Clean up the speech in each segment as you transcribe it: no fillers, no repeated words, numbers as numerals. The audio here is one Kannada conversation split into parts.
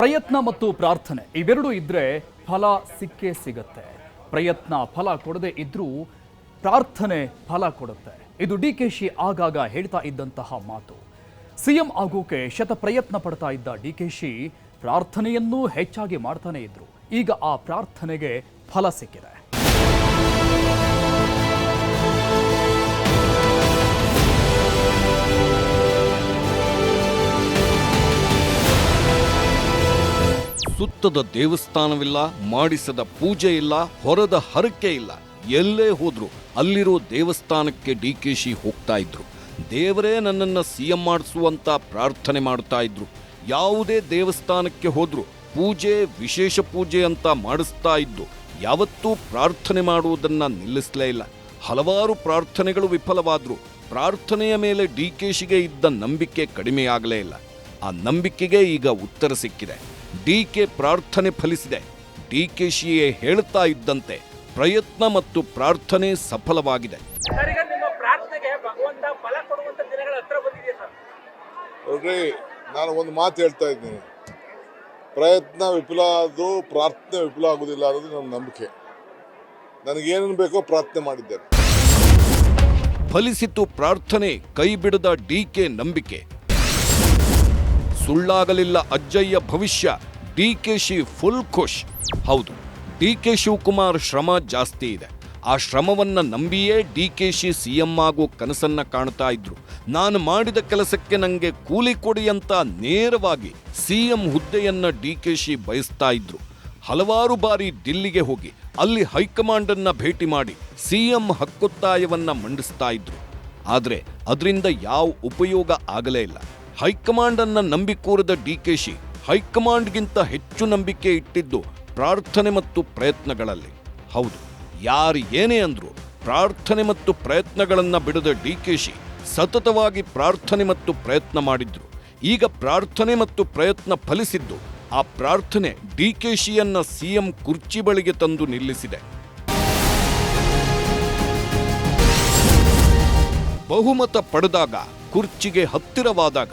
ಪ್ರಯತ್ನ ಮತ್ತು ಪ್ರಾರ್ಥನೆ ಇವೆರಡೂ ಇದ್ರೆ ಫಲ ಸಿಕ್ಕೇ ಸಿಗುತ್ತೆ. ಪ್ರಯತ್ನ ಫಲ ಕೊಡದೆ ಇದ್ರೂ ಪ್ರಾರ್ಥನೆ ಫಲ ಕೊಡುತ್ತೆ. ಇದು ಡಿಕೆಶಿ ಆಗಾಗ ಹೇಳ್ತಾ ಇದ್ದಂತಹ ಮಾತು. ಸಿಎಂ ಆಗೋಕೆ ಶತ ಪ್ರಯತ್ನ ಪಡ್ತಾ ಇದ್ದ ಡಿಕೆಶಿ ಪ್ರಾರ್ಥನೆಯನ್ನೂ ಹೆಚ್ಚಾಗಿ ಮಾಡ್ತಾನೆ ಇದ್ರು. ಈಗ ಆ ಪ್ರಾರ್ಥನೆಗೆ ಫಲ ಸಿಕ್ಕಿದೆ. ಸುತ್ತದ ದೇವಸ್ಥಾನವಿಲ್ಲ, ಮಾಡಿಸದ ಪೂಜೆ ಇಲ್ಲ, ಹೊರದ ಹರಕೆ ಇಲ್ಲ. ಎಲ್ಲೇ ಹೋದ್ರು ಅಲ್ಲಿರೋ ದೇವಸ್ಥಾನಕ್ಕೆ ಡಿಕೆಶಿ ಹೋಗ್ತಾ ಇದ್ರು. ದೇವರೇ ನನ್ನನ್ನು ಸಿಎಂ ಮಾಡಿಸುವಂತ ಪ್ರಾರ್ಥನೆ ಮಾಡ್ತಾ ಇದ್ರು. ಯಾವುದೇ ದೇವಸ್ಥಾನಕ್ಕೆ ಹೋದ್ರು ಪೂಜೆ, ವಿಶೇಷ ಪೂಜೆ ಅಂತ ಮಾಡಿಸ್ತಾ ಇದ್ದು ಯಾವತ್ತೂ ಪ್ರಾರ್ಥನೆ ಮಾಡುವುದನ್ನ ನಿಲ್ಲಿಸಲೇ ಇಲ್ಲ. ಹಲವಾರು ಪ್ರಾರ್ಥನೆಗಳು ವಿಫಲವಾದ್ರು ಪ್ರಾರ್ಥನೆಯ ಮೇಲೆ ಡಿಕೆಶಿಗೆ ಇದ್ದ ನಂಬಿಕೆ ಕಡಿಮೆಯಾಗಲೇ ಇಲ್ಲ. ಆ ನಂಬಿಕೆಗೆ ಈಗ ಉತ್ತರ ಸಿಕ್ಕಿದೆ. ಡಿಕೆ ಪ್ರಾರ್ಥನೆ ಫಲಿಸಿದೆ. ಡಿಕೆಶಿಯೇ ಹೇಳ್ತಾ ಇದ್ದಂತೆ ಪ್ರಯತ್ನ ಮತ್ತು ಪ್ರಾರ್ಥನೆ ಸಫಲವಾಗಿದೆ. ನೋಡ್ರಿ, ನಾನು ಒಂದು ಮಾತು ಹೇಳ್ತಾ ಇದ್ದೀನಿ. ಪ್ರಯತ್ನ ವಿಫಲ ಆದರೂ ಪ್ರಾರ್ಥನೆ ವಿಫಲ ಆಗುವುದಿಲ್ಲ ಅನ್ನೋದು ನನ್ನ ನಂಬಿಕೆ. ನನಗೇನೇನು ಬೇಕೋ ಪ್ರಾರ್ಥನೆ ಮಾಡಿದ್ದೇನೆ. ಫಲಿಸಿತು ಪ್ರಾರ್ಥನೆ, ಕೈ ಬಿಡದ ಡಿಕೆ ನಂಬಿಕೆ. ಸುಳ್ಳಾಗಲಿಲ್ಲ ಅಜ್ಜಯ್ಯ ಭವಿಷ್ಯ. ಡಿಕೆಶಿ ಫುಲ್ ಖುಷ್. ಹೌದು, ಡಿಕೆ ಶಿವಕುಮಾರ್ ಶ್ರಮ ಜಾಸ್ತಿ ಇದೆ. ಆ ಶ್ರಮವನ್ನ ನಂಬಿಯೇ ಡಿಕೆಶಿ ಸಿಎಂ ಆಗೋ ಕನಸನ್ನ ಕಾಣ್ತಾ ಇದ್ರು. ನಾನು ಮಾಡಿದ ಕೆಲಸಕ್ಕೆ ನಂಗೆ ಕೂಲಿ ಕೊಡಿ ಅಂತ ನೇರವಾಗಿ ಸಿಎಂ ಹುದ್ದೆಯನ್ನ ಡಿಕೆಶಿ ಬಯಸ್ತಾ ಇದ್ರು. ಹಲವಾರು ಬಾರಿ ದಿಲ್ಲಿಗೆ ಹೋಗಿ ಅಲ್ಲಿ ಹೈಕಮಾಂಡ್ ಅನ್ನ ಭೇಟಿ ಮಾಡಿ ಸಿಎಂ ಹಕ್ಕೊತ್ತಾಯವನ್ನ ಮಂಡಿಸ್ತಾ ಇದ್ರು. ಆದ್ರೆ ಅದರಿಂದ ಯಾವ ಉಪಯೋಗ ಆಗಲೇ ಇಲ್ಲ. ಹೈಕಮಾಂಡ್ ಅನ್ನ ನಂಬಿಕೂರದ ಡಿಕೆಶಿ ಹೈಕಮಾಂಡ್ಗಿಂತ ಹೆಚ್ಚು ನಂಬಿಕೆ ಇಟ್ಟಿದ್ದು ಪ್ರಾರ್ಥನೆ ಮತ್ತು ಪ್ರಯತ್ನಗಳಲ್ಲಿ. ಹೌದು, ಯಾರು ಏನೇ ಅಂದ್ರು ಪ್ರಾರ್ಥನೆ ಮತ್ತು ಪ್ರಯತ್ನಗಳನ್ನ ಬಿಡದ ಡಿಕೆಶಿ ಸತತವಾಗಿ ಪ್ರಾರ್ಥನೆ ಮತ್ತು ಪ್ರಯತ್ನ ಮಾಡಿದ್ರು. ಈಗ ಪ್ರಾರ್ಥನೆ ಮತ್ತು ಪ್ರಯತ್ನ ಫಲಿಸಿದ್ದು ಆ ಪ್ರಾರ್ಥನೆ ಡಿಕೆಶಿಯನ್ನ ಸಿಎಂ ಕುರ್ಚಿ ಬಳಿಗೆ ತಂದು ನಿಲ್ಲಿಸಿದೆ. ಬಹುಮತ ಪಡೆದಾಗ, ಕುರ್ಚಿಗೆ ಹತ್ತಿರವಾದಾಗ,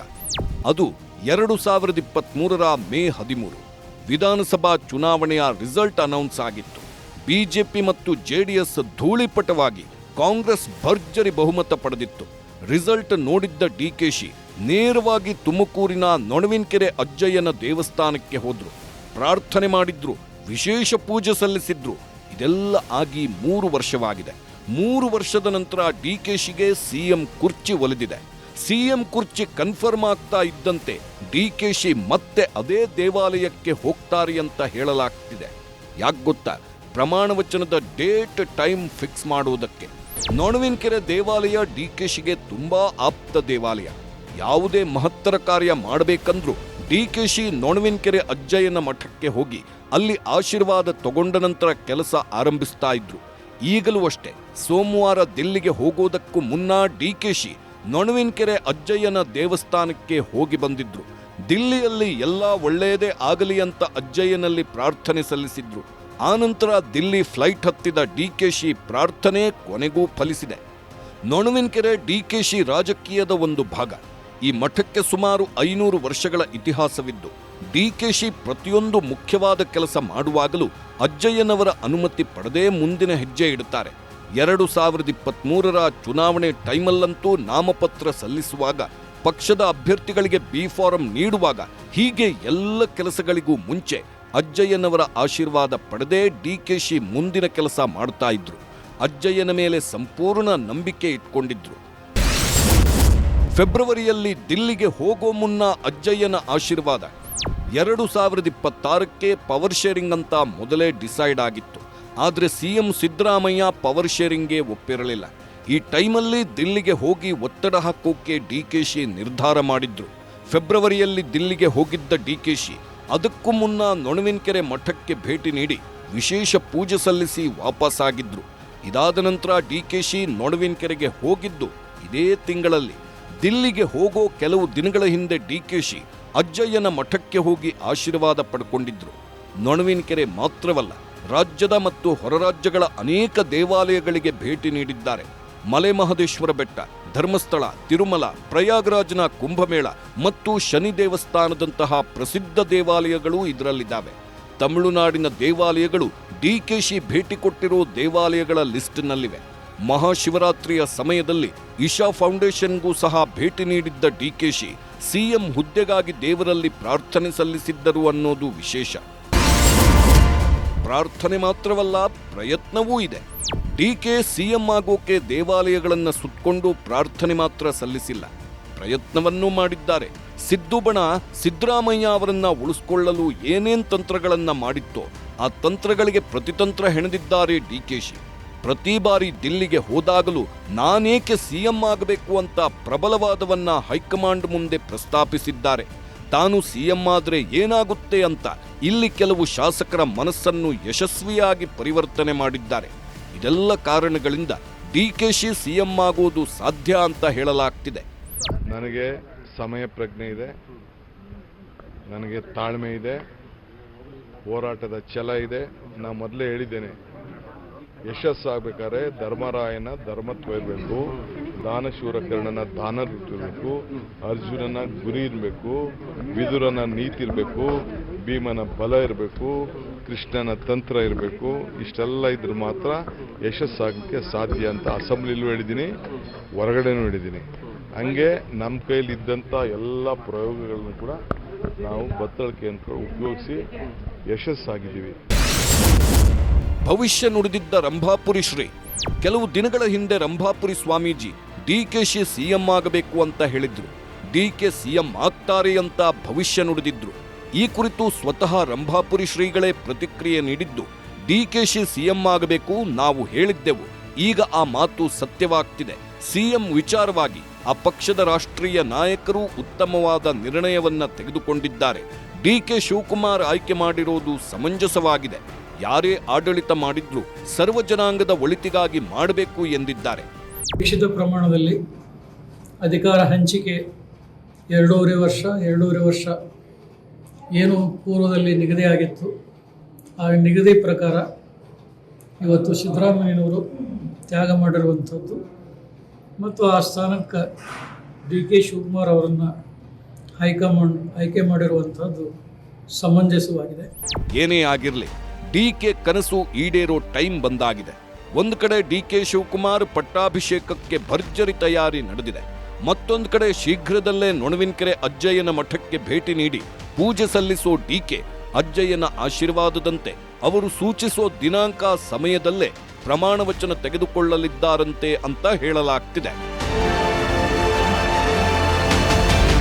ಅದು 2023 ಮೇ 13 ವಿಧಾನಸಭಾ ಚುನಾವಣೆಯ ರಿಸಲ್ಟ್ ಅನೌನ್ಸ್ ಆಗಿತ್ತು. ಬಿಜೆಪಿ ಮತ್ತು ಜೆಡಿಎಸ್ ಧೂಳಿಪಟವಾಗಿ ಕಾಂಗ್ರೆಸ್ ಭರ್ಜರಿ ಬಹುಮತ ಪಡೆದಿತ್ತು. ರಿಸಲ್ಟ್ ನೋಡಿದ್ದ ಡಿಕೆಶಿ ನೇರವಾಗಿ ತುಮಕೂರಿನ ನೊಣವಿನಕೆರೆ ಅಜ್ಜಯ್ಯನ ದೇವಸ್ಥಾನಕ್ಕೆ ಹೋದ್ರು. ಪ್ರಾರ್ಥನೆ ಮಾಡಿದ್ರು, ವಿಶೇಷ ಪೂಜೆ ಸಲ್ಲಿಸಿದ್ರು. ಇದೆಲ್ಲ ಆಗಿ 3 ವರ್ಷವಾಗಿದೆ. 3 ವರ್ಷದ ನಂತರ ಡಿಕೆಶಿಗೆ ಸಿಎಂ ಕುರ್ಚಿ ಒಲಿದಿದೆ. ಸಿಎಂ ಕುರ್ಚಿ ಕನ್ಫರ್ಮ್ ಆಗ್ತಾ ಇದ್ದಂತೆ ಡಿಕೆಶಿ ಮತ್ತೆ ಅದೇ ದೇವಾಲಯಕ್ಕೆ ಹೋಗ್ತಾರೆ ಅಂತ ಹೇಳಲಾಗ್ತಿದೆ. ಯಾಕೆ ಗೊತ್ತಾ? ಪ್ರಮಾಣ ವಚನದ ಡೇಟ್ ಟೈಮ್ ಫಿಕ್ಸ್ ಮಾಡುವುದಕ್ಕೆ. ನೊಣವಿನಕೆರೆ ದೇವಾಲಯ ಡಿಕೆಶಿಗೆ ತುಂಬಾ ಆಪ್ತ ದೇವಾಲಯ. ಯಾವುದೇ ಮಹತ್ತರ ಕಾರ್ಯ ಮಾಡಬೇಕಂದ್ರೂ ಡಿಕೆಶಿ ನೊಣವಿನಕೆರೆ ಅಜ್ಜಯ್ಯನ ಮಠಕ್ಕೆ ಹೋಗಿ ಅಲ್ಲಿ ಆಶೀರ್ವಾದ ತಗೊಂಡ ನಂತರ ಕೆಲಸ ಆರಂಭಿಸ್ತಾ ಇದ್ರು. ಈಗಲೂ ಅಷ್ಟೇ. ಸೋಮವಾರ ದಿಲ್ಲಿಗೆ ಹೋಗೋದಕ್ಕೂ ಮುನ್ನ ಡಿಕೆಶಿ ನೊಣವಿನಕೆರೆ ಅಜ್ಜಯ್ಯನ ದೇವಸ್ಥಾನಕ್ಕೆ ಹೋಗಿ ಬಂದಿದ್ರು. ದಿಲ್ಲಿಯಲ್ಲಿ ಎಲ್ಲ ಒಳ್ಳೆಯದೇ ಆಗಲಿ ಅಂತ ಅಜ್ಜಯ್ಯನಲ್ಲಿ ಪ್ರಾರ್ಥನೆ ಸಲ್ಲಿಸಿದ್ರು. ಆನಂತರ ದಿಲ್ಲಿ ಫ್ಲೈಟ್ ಹತ್ತಿದ ಡಿಕೆಶಿ ಪ್ರಾರ್ಥನೆ ಕೊನೆಗೂ ಫಲಿಸಿದೆ. ನೊಣವಿನಕೆರೆ ಡಿಕೆಶಿ ರಾಜಕೀಯದ ಒಂದು ಭಾಗ. ಈ ಮಠಕ್ಕೆ ಸುಮಾರು 500 ವರ್ಷಗಳ ಇತಿಹಾಸವಿದ್ದು ಡಿಕೆಶಿ ಪ್ರತಿಯೊಂದು ಮುಖ್ಯವಾದ ಕೆಲಸ ಮಾಡುವಾಗಲೂ ಅಜ್ಜಯ್ಯನವರ ಅನುಮತಿ ಪಡೆದೇ ಮುಂದಿನ ಹೆಜ್ಜೆ ಇಡುತ್ತಾರೆ. 2023 ಚುನಾವಣೆ ಟೈಮಲ್ಲಂತೂ ನಾಮಪತ್ರ ಸಲ್ಲಿಸುವಾಗ, ಪಕ್ಷದ ಅಭ್ಯರ್ಥಿಗಳಿಗೆ ಬಿ ಫಾರಂ ನೀಡುವಾಗ, ಹೀಗೆ ಎಲ್ಲ ಕೆಲಸಗಳಿಗೂ ಮುಂಚೆ ಅಜ್ಜಯ್ಯನವರ ಆಶೀರ್ವಾದ ಪಡೆದೇ ಡಿಕೆಶಿ ಮುಂದಿನ ಕೆಲಸ ಮಾಡ್ತಾ ಇದ್ರು. ಅಜ್ಜಯ್ಯನ ಮೇಲೆ ಸಂಪೂರ್ಣ ನಂಬಿಕೆ ಇಟ್ಕೊಂಡಿದ್ರು. ಫೆಬ್ರವರಿಯಲ್ಲಿ ದಿಲ್ಲಿಗೆ ಹೋಗೋ ಮುನ್ನ ಅಜ್ಜಯ್ಯನ ಆಶೀರ್ವಾದ. 2026ಕ್ಕೆ ಪವರ್ ಶೇರಿಂಗ್ ಅಂತ ಮೊದಲೇ ಡಿಸೈಡ್ ಆಗಿತ್ತು. ಆದರೆ ಸಿಎಂ ಸಿದ್ದರಾಮಯ್ಯ ಪವರ್ ಶೇರಿಂಗ್ಗೆ ಒಪ್ಪಿರಲಿಲ್ಲ. ಈ ಟೈಮಲ್ಲಿ ದಿಲ್ಲಿಗೆ ಹೋಗಿ ಒತ್ತಡ ಹಾಕೋಕೆ ಡಿಕೆಶಿ ನಿರ್ಧಾರ ಮಾಡಿದ್ರು. ಫೆಬ್ರವರಿಯಲ್ಲಿ ದಿಲ್ಲಿಗೆ ಹೋಗಿದ್ದ ಡಿಕೆಶಿ ಅದಕ್ಕೂ ಮುನ್ನ ನೊಣವಿನಕೆರೆ ಮಠಕ್ಕೆ ಭೇಟಿ ನೀಡಿ ವಿಶೇಷ ಪೂಜೆ ಸಲ್ಲಿಸಿ ವಾಪಸ್ಸಾಗಿದ್ರು. ಇದಾದ ನಂತರ ಡಿಕೆಶಿ ನೊಣವಿನಕೆರೆಗೆ ಹೋಗಿದ್ದು ಇದೇ ತಿಂಗಳಲ್ಲಿ. ದಿಲ್ಲಿಗೆ ಹೋಗೋ ಕೆಲವು ದಿನಗಳ ಹಿಂದೆ ಡಿಕೆಶಿ ಅಜ್ಜಯ್ಯನ ಮಠಕ್ಕೆ ಹೋಗಿ ಆಶೀರ್ವಾದ ಪಡ್ಕೊಂಡಿದ್ರು. ನೊಣವಿನಕೆರೆ ಮಾತ್ರವಲ್ಲ, ರಾಜ್ಯದ ಮತ್ತು ಹೊರ ರಾಜ್ಯಗಳ ಅನೇಕ ದೇವಾಲಯಗಳಿಗೆ ಭೇಟಿ ನೀಡಿದ್ದಾರೆ. ಮಲೆ ಮಹದೇಶ್ವರ ಬೆಟ್ಟ, ಧರ್ಮಸ್ಥಳ, ತಿರುಮಲ, ಪ್ರಯಾಗ್ರಾಜ್ನ ಕುಂಭಮೇಳ ಮತ್ತು ಶನಿ ದೇವಸ್ಥಾನದಂತಹ ಪ್ರಸಿದ್ಧ ದೇವಾಲಯಗಳು ಇದರಲ್ಲಿದ್ದಾವೆ. ತಮಿಳುನಾಡಿನ ದೇವಾಲಯಗಳು ಡಿಕೆಶಿ ಭೇಟಿ ಕೊಟ್ಟಿರೋ ದೇವಾಲಯಗಳ ಲಿಸ್ಟ್ನಲ್ಲಿವೆ. ಮಹಾಶಿವರಾತ್ರಿಯ ಸಮಯದಲ್ಲಿ ಇಶಾ ಫೌಂಡೇಶನ್ಗೂ ಸಹ ಭೇಟಿ ನೀಡಿದ್ದ ಡಿಕೆಶಿ ಸಿಎಂ ಹುದ್ದೆಗಾಗಿ ದೇವರಲ್ಲಿ ಪ್ರಾರ್ಥನೆ ಸಲ್ಲಿಸಿದ್ದರು ಅನ್ನೋದು ವಿಶೇಷ. ಪ್ರಾರ್ಥನೆ ಮಾತ್ರವಲ್ಲ, ಪ್ರಯತ್ನವೂ ಇದೆ. ಡಿಕೆ ಸಿಎಂ ಆಗೋಕೆ ದೇವಾಲಯಗಳನ್ನು ಸುತ್ತಕೊಂಡು ಪ್ರಾರ್ಥನೆ ಮಾತ್ರ ಸಲ್ಲಿಸಿಲ್ಲ, ಪ್ರಯತ್ನವನ್ನೂ ಮಾಡಿದ್ದಾರೆ. ಸಿದ್ದು ಬಣ ಸಿದ್ದರಾಮಯ್ಯ ಅವರನ್ನ ಉಳಿಸ್ಕೊಳ್ಳಲು ಏನೇನ್ ತಂತ್ರಗಳನ್ನ ಮಾಡಿತ್ತೋ ಆ ತಂತ್ರಗಳಿಗೆ ಪ್ರತಿತಂತ್ರ ಹೆಣೆದಿದ್ದಾರೆ ಡಿಕೆಶಿ. ಪ್ರತಿ ಬಾರಿ ದಿಲ್ಲಿಗೆ ಹೋದಾಗಲೂ ನಾನೇಕೆ ಸಿಎಂ ಆಗಬೇಕು ಅಂತ ಪ್ರಬಲವಾದವನ್ನ ಹೈಕಮಾಂಡ್ ಮುಂದೆ ಪ್ರಸ್ತಾಪಿಸಿದ್ದಾರೆ. ತಾನು ಸಿಎಂ ಆದ್ರೆ ಏನಾಗುತ್ತೆ ಅಂತ ಇಲ್ಲಿ ಕೆಲವು ಶಾಸಕರ ಮನಸ್ಸನ್ನು ಯಶಸ್ವಿಯಾಗಿ ಪರಿವರ್ತನೆ ಮಾಡಿದ್ದಾರೆ. ಇದೆಲ್ಲ ಕಾರಣಗಳಿಂದ ಡಿಕೆಶಿ ಸಿಎಂ ಆಗೋದು ಸಾಧ್ಯ ಅಂತ ಹೇಳಲಾಗ್ತಿದೆ. ನನಗೆ ಸಮಯ ಪ್ರಜ್ಞೆ ಇದೆ, ನನಗೆ ತಾಳ್ಮೆ ಇದೆ, ಹೋರಾಟದ ಛಲ ಇದೆ. ನಾ ಮೊದಲೇ ಹೇಳಿದ್ದೇನೆ, ಯಶಸ್ಸಾಗಬೇಕಾದ್ರೆ ಧರ್ಮರಾಯನ ಧರ್ಮತ್ವ ಇರಬೇಕು, ದಾನಶೂರಕರ್ಣನ ದಾನ ಇರಬೇಕು, ಅರ್ಜುನನ ಗುರಿ ಇರಬೇಕು, ವಿದುರನ ನೀತಿ ಇರಬೇಕು, ಭೀಮನ ಬಲ ಇರಬೇಕು, ಕೃಷ್ಣನ ತಂತ್ರ ಇರಬೇಕು. ಇಷ್ಟೆಲ್ಲ ಇದ್ರೆ ಮಾತ್ರ ಯಶಸ್ಸಾಗಕ್ಕೆ ಸಾಧ್ಯ ಅಂತ ಅಸೆಂಬ್ಲಿಲೂ ಹೇಳಿದ್ದೀನಿ, ಹೊರಗಡೆನೂ ಹೇಳಿದ್ದೀನಿ. ಹಂಗೆ ನಮ್ಮ ಕೈಲಿ ಇದ್ದಂಥ ಎಲ್ಲ ಪ್ರಯೋಗಗಳನ್ನು ಕೂಡ ನಾವು ಬತ್ತಳಿಕೆಯನ್ನು ಉಪಯೋಗಿಸಿ ಯಶಸ್ಸಾಗಿದ್ದೀವಿ. ಭವಿಷ್ಯ ನುಡಿದಿದ್ದ ರಂಭಾಪುರಿ ಶ್ರೀ ಕೆಲವು ದಿನಗಳ ಹಿಂದೆ ರಂಭಾಪುರಿ ಸ್ವಾಮೀಜಿ ಡಿಕೆಶಿ ಸಿಎಂ ಆಗಬೇಕು ಅಂತ ಹೇಳಿದ್ರು. ಡಿಕೆ ಸಿಎಂ ಆಗ್ತಾರೆ ಅಂತ ಭವಿಷ್ಯ ನುಡಿದಿದ್ರು. ಈ ಕುರಿತು ಸ್ವತಃ ರಂಭಾಪುರಿ ಶ್ರೀಗಳೇ ಪ್ರತಿಕ್ರಿಯೆ ನೀಡಿದ್ದು, ಡಿಕೆಶಿ ಸಿಎಂ ಆಗಬೇಕು, ನಾವು ಹೇಳಿದ್ದೆವು, ಈಗ ಆ ಮಾತು ಸತ್ಯವಾಗ್ತಿದೆ. ಸಿಎಂ ವಿಚಾರವಾಗಿ ಆ ಪಕ್ಷದ ರಾಷ್ಟ್ರೀಯ ನಾಯಕರು ಉತ್ತಮವಾದ ನಿರ್ಣಯವನ್ನ ತೆಗೆದುಕೊಂಡಿದ್ದಾರೆ. ಡಿಕೆ ಶಿವಕುಮಾರ್ ಆಯ್ಕೆ ಮಾಡಿರೋದು ಸಮಂಜಸವಾಗಿದೆ. ಯಾರೇ ಆಡಳಿತ ಮಾಡಿದ್ರೂ ಸರ್ವ ಜನಾಂಗದ ಒಳಿತಿಗಾಗಿ ಮಾಡಬೇಕು ಎಂದಿದ್ದಾರೆ. ನಿರೀಕ್ಷಿತ ಪ್ರಮಾಣದಲ್ಲಿ ಅಧಿಕಾರ ಹಂಚಿಕೆ 2.5 ವರ್ಷ ಏನು ಪೂರ್ವದಲ್ಲಿ ನಿಗದಿಯಾಗಿತ್ತು, ಆ ನಿಗದಿ ಪ್ರಕಾರ ಇವತ್ತು ಸಿದ್ದರಾಮಯ್ಯನವರು ತ್ಯಾಗ ಮಾಡಿರುವಂಥದ್ದು ಮತ್ತು ಆ ಸ್ಥಾನಕ್ಕೆ ಡಿಕೆ ಶಿವಕುಮಾರ್ ಅವರನ್ನು ಹೈಕಮಾಂಡ್ ಆಯ್ಕೆ ಮಾಡಿರುವಂಥದ್ದು ಸಮಂಜಸವಾಗಿದೆ. ಏನೇ ಆಗಿರಲಿ, ಡಿಕೆ ಕನಸು ಈಡೇರೋ ಟೈಮ್ ಬಂದಾಗಿದೆ. ಒಂದು ಕಡೆ ಡಿಕೆ ಶಿವಕುಮಾರ್ ಪಟ್ಟಾಭಿಷೇಕಕ್ಕೆ ಭರ್ಜರಿ ತಯಾರಿ ನಡೆದಿದೆ. ಮತ್ತೊಂದು ಕಡೆ ಶೀಘ್ರದಲ್ಲೇ ನೊಣವಿನಕೆರೆ ಅಜ್ಜಯ್ಯನ ಮಠಕ್ಕೆ ಭೇಟಿ ನೀಡಿ ಪೂಜೆ ಸಲ್ಲಿಸೋ ಡಿಕೆ ಅಜ್ಜಯ್ಯನ ಆಶೀರ್ವಾದದಂತೆ ಅವರು ಸೂಚಿಸೋ ದಿನಾಂಕ ಸಮಯದಲ್ಲೇ ಪ್ರಮಾಣ ವಚನ ತೆಗೆದುಕೊಳ್ಳಲಿದ್ದಾರಂತೆ ಅಂತ ಹೇಳಲಾಗ್ತಿದೆ.